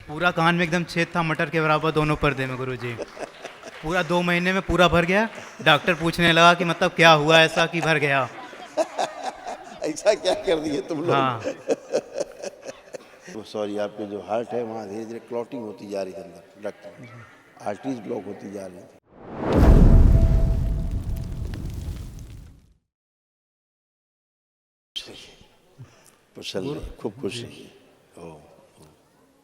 पूरा कान में एकदम छेद था, मटर के बराबर दोनों पर्दे में गुरुजी। पूरा 2 महीने में पूरा भर गया। डॉक्टर पूछने लगा कि मतलब क्या हुआ ऐसा कि भर गया। ऐसा क्या कर दिए तुम लोग? हाँ। वो सॉरी, आपके जो हार्ट है वहाँ धीरे धीरे क्लॉटिंग होती जा रही थी, अंदर रक्त में आर्टरीज ब्लॉक होती जा रही थी। प्रसन्न रहिए, खूब खुश रहिए।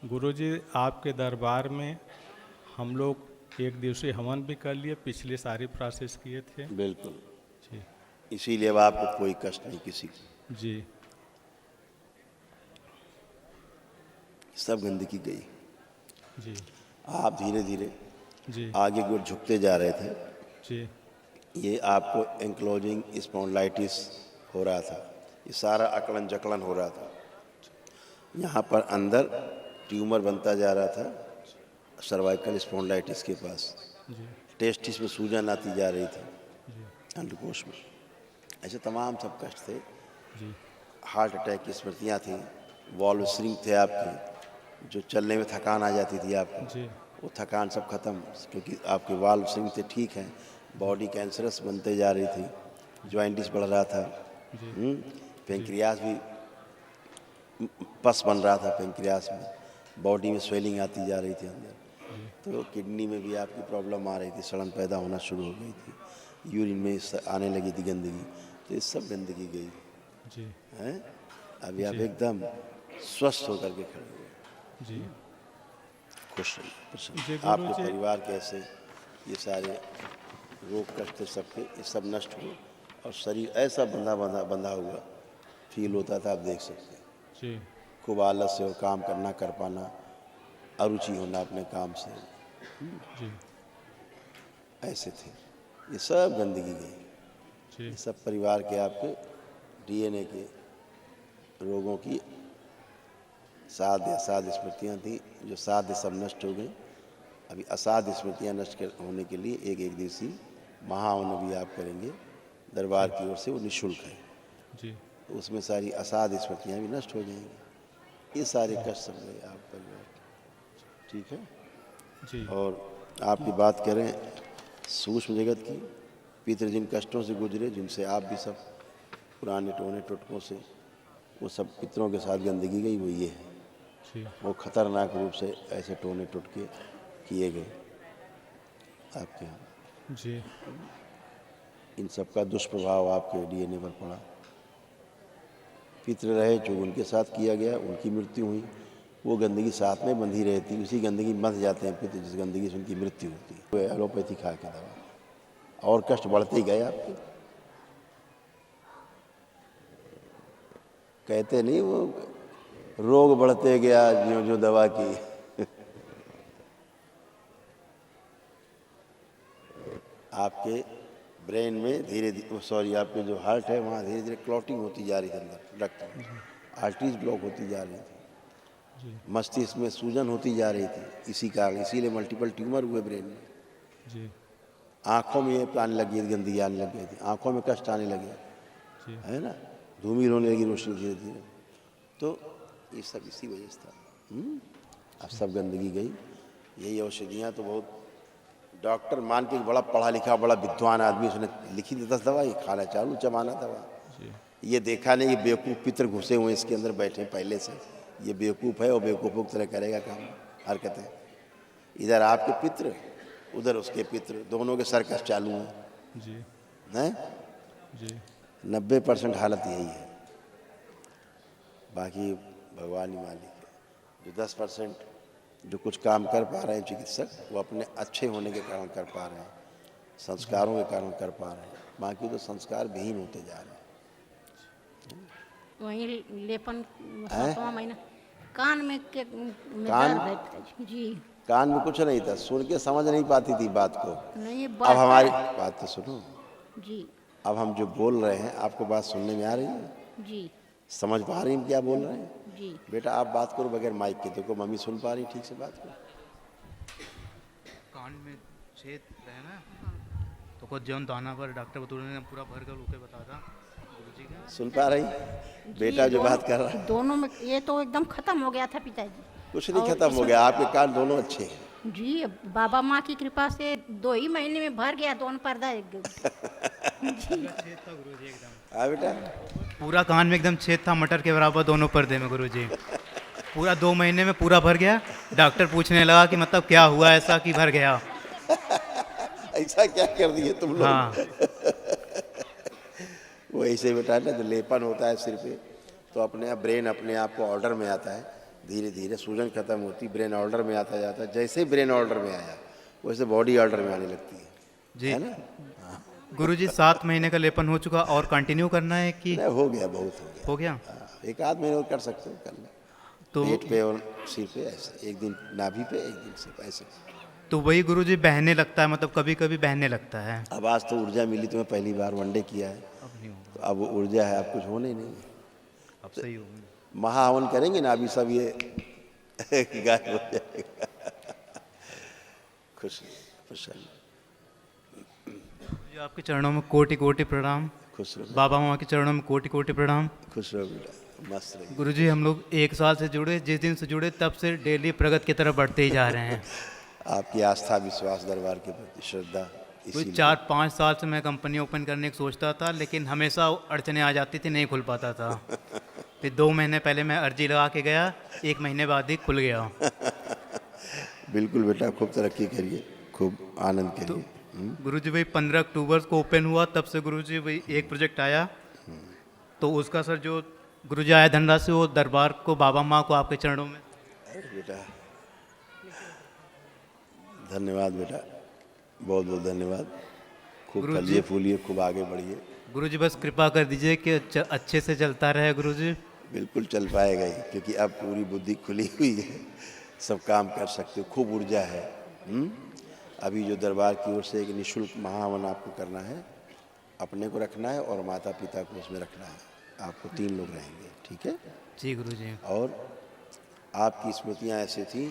गुरुजी, आपके दरबार में हम लोग एक दिवसीय हवन भी कर लिए, पिछले सारी प्रोसेस किए थे। बिल्कुल, जी इसीलिए अब आपको कोई कष्ट नहीं किसी को। जी सब गंदगी गई। जी आप धीरे धीरे जी आगे को झुकते जा रहे थे। जी ये आपको एंक्लोजिंग स्पॉन्डिलाइटिस हो रहा था, ये सारा अकड़न जकड़न हो रहा था। यहाँ पर अंदर ट्यूमर बनता जा रहा था सर्वाइकल स्पॉन्डिलाइटिस के पास। जी टेस्टिस में सूजन आती जा रही थी, जी अंडकोश में। ऐसे तमाम सब कष्ट थे। जी हार्ट अटैक की स्मृतियाँ थी, वॉल्व श्रिंक थे आपके, जो चलने में थकान आ जाती थी आपको, जी वो थकान सब खत्म, क्योंकि आपके वाल्व श्रिंक थे, ठीक हैं। बॉडी कैंसरस बनते जा रही थी, जॉइंटिस बढ़ रहा था, पेंक्रियास भी पस बन रहा था पेंक्रियास में, बॉडी में स्वेलिंग आती जा रही थी अंदर। तो किडनी में भी आपकी प्रॉब्लम आ रही थी, सड़न पैदा होना शुरू हो गई थी, यूरिन में आने लगी थी गंदगी। तो ये सब गंदगी गई जी है। अभी आप एकदम स्वस्थ होकर के खड़े हुए, जी खुश रहिए, प्रसन्न। जी, आपके गुरुजी। परिवार कैसे ये सारे रोग कष्ट सबके ये सब नष्ट हुए और शरीर ऐसा बंधा हुआ फील होता था, आप देख सकते हैं। जी खूब आलस से और काम करना कर पाना, अरुचि होना अपने काम से, जी ऐसे थे। ये सब गंदगी गई, जी ये सब परिवार के आपके डीएनए के रोगों की साध्य असाध्य स्मृतियाँ थी, जो साध्य सब नष्ट हो गई। अभी असाध्य स्मृतियाँ नष्ट होने के लिए एक दिवसीय महाहवन भी आप करेंगे दरबार की ओर से, वो निःशुल्क है। जी तो उसमें सारी असाध्य स्मृतियाँ भी नष्ट हो जाएंगी। ये सारे कष्ट सब गए आप परिवार, ठीक है। जी और आपकी बात करें सूक्ष्म जगत की, पितृ जिन कष्टों से गुजरे, जिनसे आप भी सब पुराने टोने टुटकों से, वो सब पितरों के साथ गंदगी गई, वो ये है। जी वो खतरनाक रूप से ऐसे टोने टुटके किए गए आपके यहाँ। जी इन सब का दुष्प्रभाव आपके डीएनए पर पड़ा। पितृ रहे जो उनके साथ किया गया, उनकी मृत्यु हुई, वो गंदगी साथ में बंधी रहती, उसी गंदगी में मर जाते हैं पितृ, जिस गंदगी से उनकी मृत्यु होती है। वो एलोपैथी खा के दवा, और कष्ट बढ़ते ही गए आपके। कहते नहीं वो रोग बढ़ते गया जो जो दवा की। आपके ब्रेन में धीरे धीरे, सॉरी, आपके जो हार्ट है वहाँ धीरे धीरे क्लॉटिंग होती जा रही थी, अंदर रक्त में आर्टरीज ब्लॉक होती जा रही थी, मस्तिष्क में सूजन होती जा रही थी। इसी कारण, इसीलिए मल्टीपल ट्यूमर हुए ब्रेन में। जी आँखों में ये आने लगी, गंदगी आने लग गई थी, आँखों में कष्ट आने लगे, जी है ना, धूमिल होने लगी रोशनी धीरे धीरे। तो ये सब इसी वजह से था। अब सब गंदगी गई। यही औषधियाँ तो बहुत, डॉक्टर मान के बड़ा पढ़ा लिखा बड़ा विद्वान आदमी, उसने लिखी थी 10 दवा, ये खाना चालू, चबाना दवा। जी ये देखा नहीं, ये बेवकूफ़ पितर घुसे हुए इसके अंदर बैठे पहले से, ये बेवकूफ़ है और बेवकूफ़ों की तरह करेगा काम, हरकतें। इधर आपके पित्र, उधर उसके पित्र, दोनों के सर्कस चालू हैं। जी हैं जी 90% हालत यही है, बाकी भगवान ही मालिक है। जो 10% जो कुछ काम कर पा रहे हैं चिकित्सक, वो अपने अच्छे होने के कारण कर पा रहे हैं, संस्कारों के कारण कर पा रहे हैं, बाकी तो संस्कार विहीन होते जा रहे हैं। वहीं लेपन 7वां महीना कान में कान? दर्द है पिताजी। जी कान में कुछ नहीं था, सुन के समझ नहीं पाती थी बात को। नहीं, अब हमारी बात तो सुनो, जी अब हम जो बोल रहे हैं आपको बात सुनने में आ रही है, जी समझ पा रही हैं क्या बोल रहे हैं? जी बेटा आप बात करो बगैर माइक के, देखो मम्मी सुन पा रही ठीक से बात करो। कान में छेद है ना, तो कुछ जौन दाना पर डॉक्टर बतूर ने पूरा भर कर रुके बता था गुरुजी का। सुन पा रही बेटा जो बात कर रहा है? दोनों में ये तो एकदम खत्म हो गया था पिताजी। कुछ नहीं, और खत्म हो गया, आपके कान दोनों अच्छे हैं। जी बाबा माँ की कृपा से 2 ही महीने में भर गया दोनों पर्दा एकदम। हाँ बेटा, पूरा कान में एकदम छेद था मटर के बराबर दोनों पर्दे में गुरुजी। पूरा 2 महीने में पूरा भर गया। डॉक्टर पूछने लगा कि मतलब क्या हुआ ऐसा कि भर गया। ऐसा क्या कर दिए तुम लोग? हाँ वो ऐसे बेटा ना, जो लेपन होता है सिर पे, तो अपने आप ब्रेन अपने आप को ऑर्डर में आता है, धीरे धीरे सूजन खत्म होती, ब्रेन ऑर्डर में आता जाता है। जैसे ही ब्रेन ऑर्डर में आया वैसे बॉडी ऑर्डर में आने लगती है, जी है ना? गुरुजी 7 महीने का लेपन हो चुका और कंटिन्यू करना है कि नहीं, हो गया, बहुत हो गया। हो गया? हाँ, एक आध महीने और कर सकते हो, करना। तो पेट पे और सिर पे ऐसे, एक दिन नाभि पे, एक दिन सिर पे, ऐसे। तो वही गुरुजी बहने लगता है, मतलब कभी कभी बहने लगता है। अब आज तो ऊर्जा मिली तुम्हें, पहली बार वनडे किया है, अब नहीं होगा, तो अब वो ऊर्जा है, अब कुछ होने ही नहीं। अब सही होगा। महाहवन करेंगे ना, अभी सब ये गायब हो जाएगा। खुश खुश जी, आपके चरणों में कोटि कोटि प्रणाम। खुश रहो, बाबा माँ के चरणों में कोटि कोटि प्रणाम। खुश रहो बेटा, मस्त रहिए। गुरुजी हम लोग 1 साल से जुड़े, जिस दिन से जुड़े तब से डेली प्रगति की तरफ बढ़ते ही जा रहे हैं। आपकी आस्था, विश्वास, दरबार के प्रति श्रद्धा, कोई इसीलिए 4-5 साल से मैं कंपनी ओपन करने की सोचता था, लेकिन हमेशा अड़चने आ जाती थी, नहीं खुल पाता था। फिर 2 महीने पहले मैं अर्जी लगा के गया, 1 महीने बाद ही खुल गया। बिल्कुल बेटा, खूब तरक्की करिए, खूब आनंद करिए। गुरुजी वही 15 अक्टूबर को ओपन हुआ, तब से गुरुजी वही एक प्रोजेक्ट आया, तो उसका सर जो गुरुजी आया धनराशि, वो दरबार को, बाबा माँ को, आपके चरणों में। अरे बेटा, धन्यवाद बेटा, बहुत बहुत धन्यवाद। खूब गुरुजी- फलिए फूलिए, खूब आगे बढ़िए। गुरुजी बस कृपा कर दीजिए कि अच्छे से चलता रहे गुरुजी। बिल्कुल चल पाएगा ही, क्योंकि अब पूरी बुद्धि खुली हुई है, सब काम कर सकते हो, खूब ऊर्जा है। अभी जो दरबार की ओर से एक निःशुल्क महाहवन आपको करना है, अपने को रखना है और माता पिता को उसमें रखना है। आपको 3 लोग रहेंगे, ठीक है? जी गुरुजी। और आपकी स्मृतियाँ ऐसी थी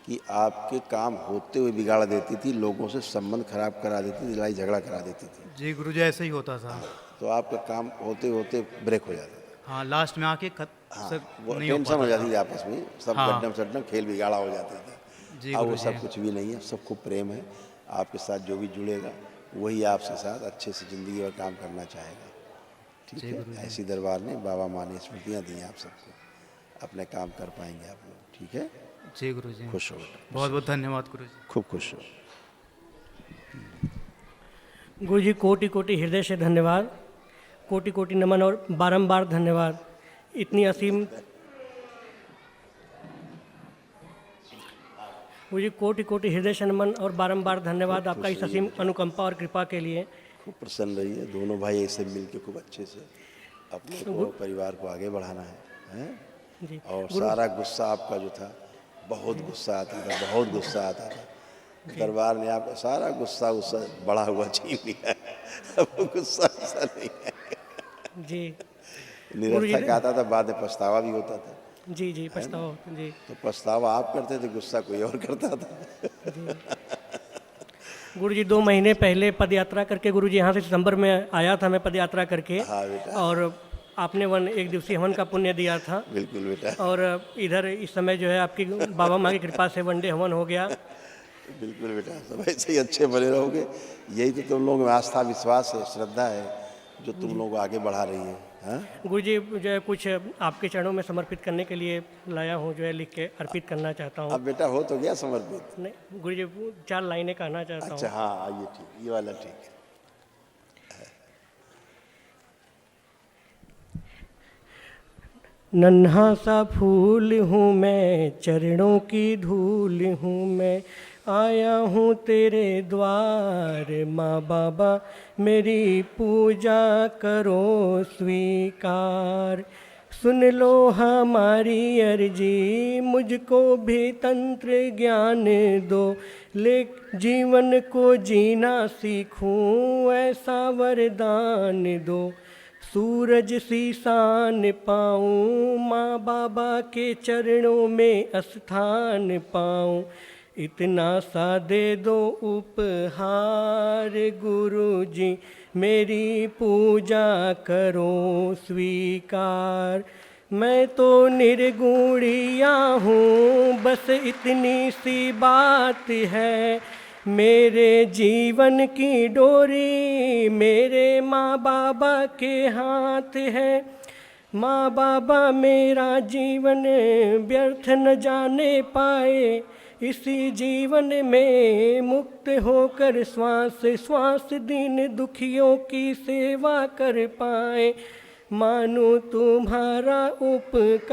कि आपके काम होते हुए बिगाड़ देती थी, लोगों से संबंध खराब करा देती थी, लड़ाई झगड़ा करा देती थी। जी गुरुजी, ऐसा ही होता था। तो आपका काम होते होते ब्रेक हो जाता था। हाँ, लास्ट में आके हाँ, सर वो नहीं हो टेंशन हो पाता जाती था। थी आपस में, सब हाँ। गड्ढम सड्ढम खेल बिगाड़ा हो जाते थे। जी अब वो गुरुजी। सब कुछ भी नहीं है, सब खूब प्रेम है। आपके साथ जो भी जुड़ेगा वही आपके साथ अच्छे से ज़िंदगी और काम करना चाहेगा, ठीक जी है? गुरुजी। ऐसी दरबार ने, बाबा माँ ने स्मृतियाँ दी हैं आप सबको, अपने काम कर पाएंगे आप लोग, ठीक है? जी गुरुजी, खुश हो बेटा, बहुत बहुत धन्यवाद गुरुजी। खूब खुश हो। गुरु जी कोटि कोटि हृदय से धन्यवाद, कोटि कोटि नमन और बारंबार धन्यवाद। इतनी असीम गुरु जी कोटि कोटि हृदय से नमन और बारंबार धन्यवाद आपका इस असीम अनुकंपा और कृपा के लिए। खूब प्रसन्न रहिए, दोनों भाई ऐसे मिल के खूब अच्छे से अपने को, परिवार को आगे बढ़ाना है? जी और सारा गुस्सा आपका जो था, बहुत गुस्सा आता था, बहुत गुस्सा आता था। दरबार ने आपका सारा गुस्सा बढ़ा हुआ छीन लिया है। अब वो गुस्सा ऐसा नहीं है, जी निरर्थक आता था, बाद में पछतावा भी होता था। जी जी पछताओ जी तो पछतावा आप करते थे, गुस्सा कोई और करता था। गुरु जी 2 महीने पहले पद यात्रा करके गुरु जी यहाँ से सितंबर में आया था मैं पद यात्रा करके, हाँ बेटा, और आपने 1 दिवसीय हवन का पुण्य दिया था। बिल्कुल बेटा, और इधर इस समय जो है आपकी बाबा माँ की कृपा से वनडे हवन हो गया। बिल्कुल बेटा, सब ऐसे ही अच्छे बने रहोगे। यही तो तुम लोगों में आस्था, विश्वास है, श्रद्धा है, जो तुम लोग आगे बढ़ा रही है। हाँ, गुरु जी जो है कुछ आपके चरणों में समर्पित करने के लिए लाया हूँ, जो है लिख के अर्पित करना चाहता हूँ। अब बेटा हो तो गया समर्पित। नहीं गुरु जी 4 लाइनें कहना चाहता अच्छा, हूँ। हाँ, ये ठीक, ये वाला ठीक है। नन्हा सा फूल हूँ मैं, चरणों की धूल हूँ मैं, आया हूँ तेरे द्वार, माँ बाबा मेरी पूजा करो स्वीकार। सुन लो हमारी अर्जी, मुझको भी तंत्र ज्ञान दो, ले जीवन को जीना सीखूं, ऐसा वरदान दो। सूरज सी शान पाऊं, माँ बाबा के चरणों में स्थान पाऊं, इतना सा दे दो उपहार, गुरु जी मेरी पूजा करो स्वीकार। मैं तो निर्गुणिया हूँ, बस इतनी सी बात है। मेरे जीवन की डोरी मेरे माँ बाबा के हाथ है। माँ बाबा मेरा जीवन व्यर्थ न जाने पाए, इसी जीवन में मुक्त होकर श्वास श्वास दीन दुखियों की सेवा कर पाए। मानो तुम्हारा उपकार,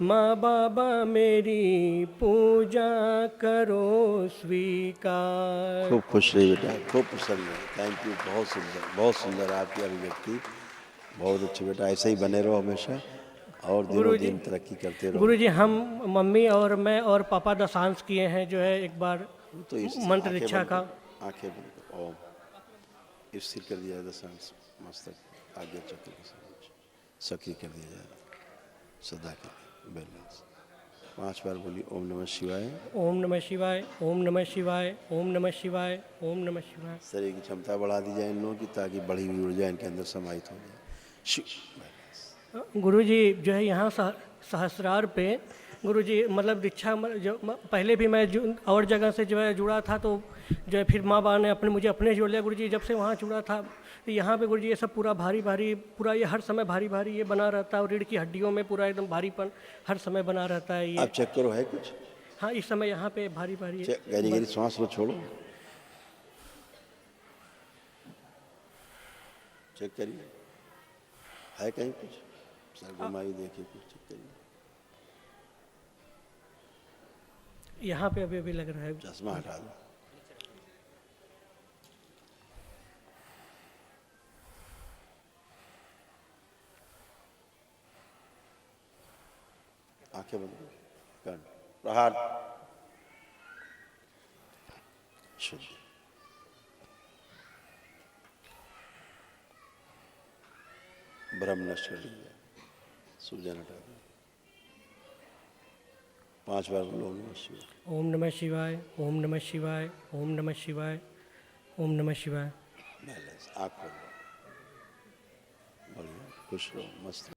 माँ बाबा मेरी पूजा करो स्वीकार। खूब खुश रही बेटा, खूब प्रसन्न रही। थैंक यू, बहुत सुंदर आपकी अभिव्यक्ति, बहुत अच्छे बेटा, ऐसे ही बने रहो हमेशा और दिनों दिन तरक्की करते रहो। गुरुजी, हम मम्मी और मैं और पापा दशांश किए हैं जो है एक बार तो इस मंत्र आंखें दीक्षा बंद का। करो, आंखें बंद करो। ओम स्थिर कर दिया जाए दशांश मस्तक आगे चक्र के साथ सक्रिय कर दिया जाए सदा के लिए बैलेंस। 5 बार बोलिए ओम नमः शिवाय। ओम नमः शिवाय, ओम नमः शिवाय, ओम नमः शिवाय, ओम नमः शिवाय। शरीर की क्षमता बढ़ा दी जाए इन लोगों की, ताकि बढ़ी हुई ऊर्जा इनके अंदर समाहित हो जाए। गुरुजी जो है यहाँ सहस्रार पे गुरुजी मतलब दीक्षा जो पहले भी मैं और जगह से जो है जुड़ा था, तो जो है फिर माँ बाप ने मुझे अपने जोड़ लिया गुरुजी। जब से वहाँ जुड़ा था तो यहाँ पे गुरुजी ये सब पूरा भारी भारी, पूरा ये हर समय भारी भारी ये बना रहता है, और रीढ़ की हड्डियों में पूरा एकदम भारीपन हर समय बना रहता है ये। आप चेक करो है कुछ? हाँ, इस समय यहाँ पे भारी भारी गहरी गहरी सांस लो, छोड़ो, चेक करिए है कहीं कुछ, सर घुमाई देखिए कुछ, चेक करिए। यहाँ पे अभी अभी लग रहा है। चश्मा हटा दो। आंखें बंद करो, कर्ण प्रहार शुद्ध। ब्रह्म नष्ट कर लीजिए, सूजन हटा दो। 5 बार बोलो ओम नमः शिवाय। ओम नमः शिवाय, ओम नमः शिवाय, ओम नमः शिवाय, ओम नमः शिवाय। बैलेंस, आँख खोलो, बढ़िया, खुश रहो, मस्त रहो।